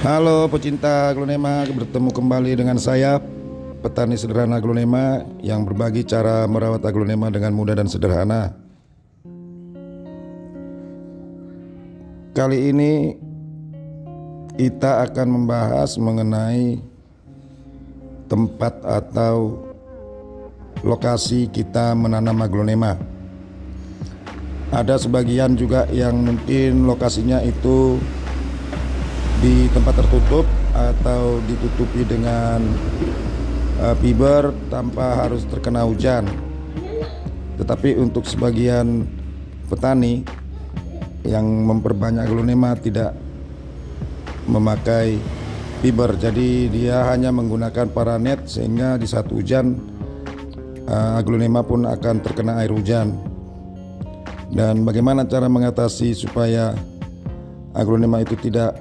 Halo pecinta aglonema, bertemu kembali dengan saya, petani sederhana aglonema yang berbagi cara merawat aglonema dengan mudah dan sederhana. Kali ini kita akan membahas mengenai tempat atau lokasi kita menanam aglonema. Ada sebagian juga yang mungkin lokasinya itu di tempat tertutup atau ditutupi dengan fiber tanpa harus terkena hujan. Tetapi untuk sebagian petani yang memperbanyak aglonema tidak memakai fiber, jadi dia hanya menggunakan paranet sehingga di saat hujan aglonema pun akan terkena air hujan. Dan bagaimana cara mengatasi supaya aglonema itu tidak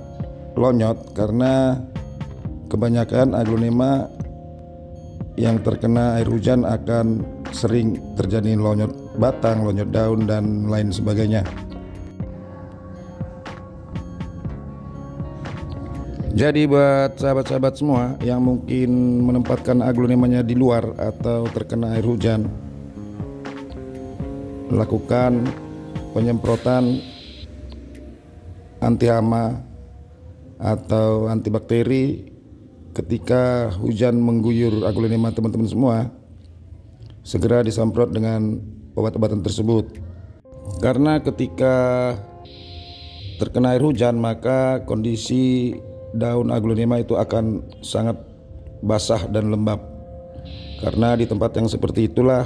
lonyot, karena kebanyakan aglonema yang terkena air hujan akan sering terjadi lonyot batang, lonyot daun, dan lain sebagainya. Jadi buat sahabat-sahabat semua yang mungkin menempatkan aglonemanya di luar atau terkena air hujan, lakukan penyemprotan anti hama atau antibakteri ketika hujan mengguyur aglonema teman-teman semua. Segera disemprot dengan obat-obatan tersebut, karena ketika terkena air hujan maka kondisi daun aglonema itu akan sangat basah dan lembab. Karena di tempat yang seperti itulah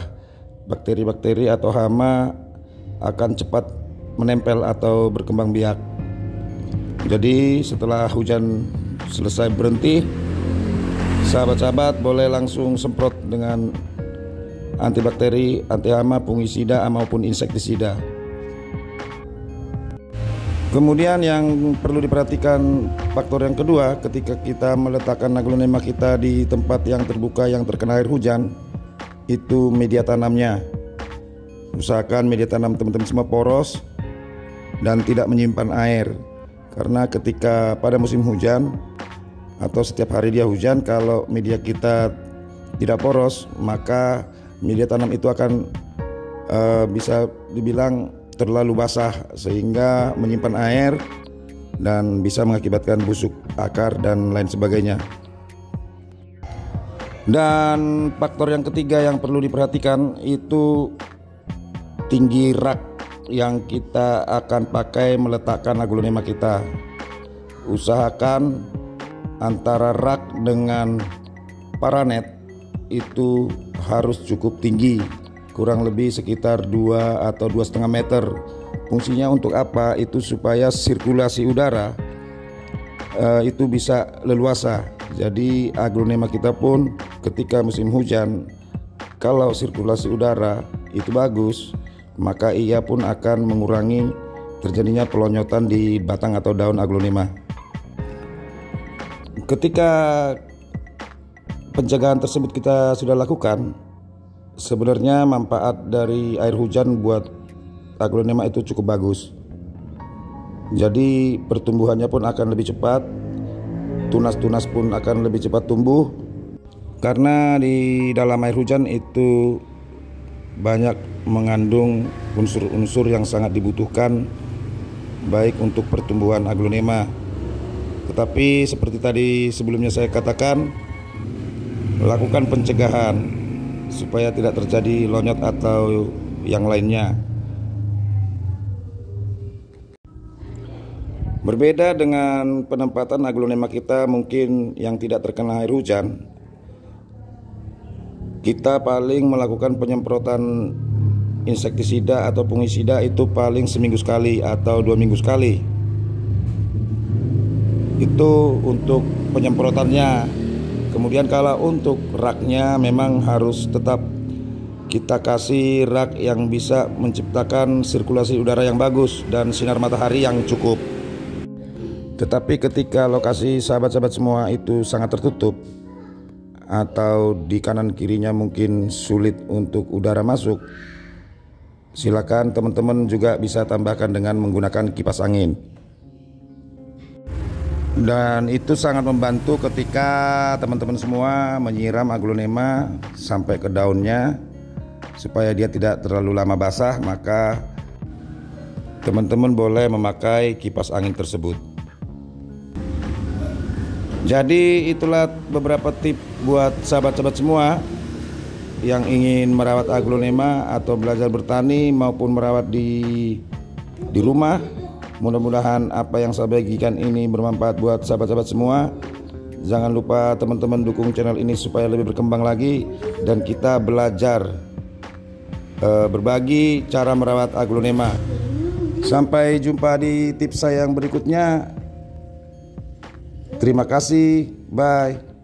bakteri-bakteri atau hama akan cepat menempel atau berkembang biak. Jadi setelah hujan selesai berhenti, sahabat-sahabat boleh langsung semprot dengan antibakteri, anti hama, fungisida maupun insektisida. Kemudian yang perlu diperhatikan faktor yang kedua ketika kita meletakkan aglonema kita di tempat yang terbuka yang terkena air hujan, itu media tanamnya. Usahakan media tanam teman-teman semua poros dan tidak menyimpan air, karena ketika pada musim hujan atau setiap hari dia hujan, kalau media kita tidak poros maka media tanam itu akan bisa dibilang terlalu basah sehingga menyimpan air dan bisa mengakibatkan busuk akar dan lain sebagainya. Dan faktor yang ketiga yang perlu diperhatikan itu tinggi rak yang kita akan pakai meletakkan aglonema kita. Usahakan antara rak dengan paranet itu harus cukup tinggi, kurang lebih sekitar 2 atau 2,5 meter. Fungsinya untuk apa? Itu supaya sirkulasi udara itu bisa leluasa. Jadi aglonema kita pun ketika musim hujan, kalau sirkulasi udara itu bagus, maka ia pun akan mengurangi terjadinya pelonyotan di batang atau daun aglonema. Ketika pencegahan tersebut kita sudah lakukan, sebenarnya manfaat dari air hujan buat aglonema itu cukup bagus. Jadi pertumbuhannya pun akan lebih cepat, tunas-tunas pun akan lebih cepat tumbuh, karena di dalam air hujan itu banyak mengandung unsur-unsur yang sangat dibutuhkan baik untuk pertumbuhan aglonema. Tetapi seperti tadi sebelumnya saya katakan, lakukan pencegahan supaya tidak terjadi lonyot atau yang lainnya. Berbeda dengan penempatan aglonema kita mungkin yang tidak terkena air hujan, kita paling melakukan penyemprotan insektisida atau fungisida itu paling seminggu sekali atau 2 minggu sekali. Itu untuk penyemprotannya. Kemudian kalau untuk raknya memang harus tetap kita kasih rak yang bisa menciptakan sirkulasi udara yang bagus dan sinar matahari yang cukup. Tetapi ketika lokasi sahabat-sahabat semua itu sangat tertutup atau di kanan kirinya mungkin sulit untuk udara masuk, silakan teman-teman juga bisa tambahkan dengan menggunakan kipas angin. Dan itu sangat membantu ketika teman-teman semua menyiram aglonema sampai ke daunnya supaya dia tidak terlalu lama basah. Maka teman-teman boleh memakai kipas angin tersebut. Jadi itulah beberapa tips buat sahabat-sahabat semua yang ingin merawat aglonema atau belajar bertani maupun merawat di rumah. Mudah-mudahan apa yang saya bagikan ini bermanfaat buat sahabat-sahabat semua. Jangan lupa teman-teman dukung channel ini supaya lebih berkembang lagi dan kita belajar berbagi cara merawat aglonema. Sampai jumpa di tips saya yang berikutnya. Terima kasih, bye.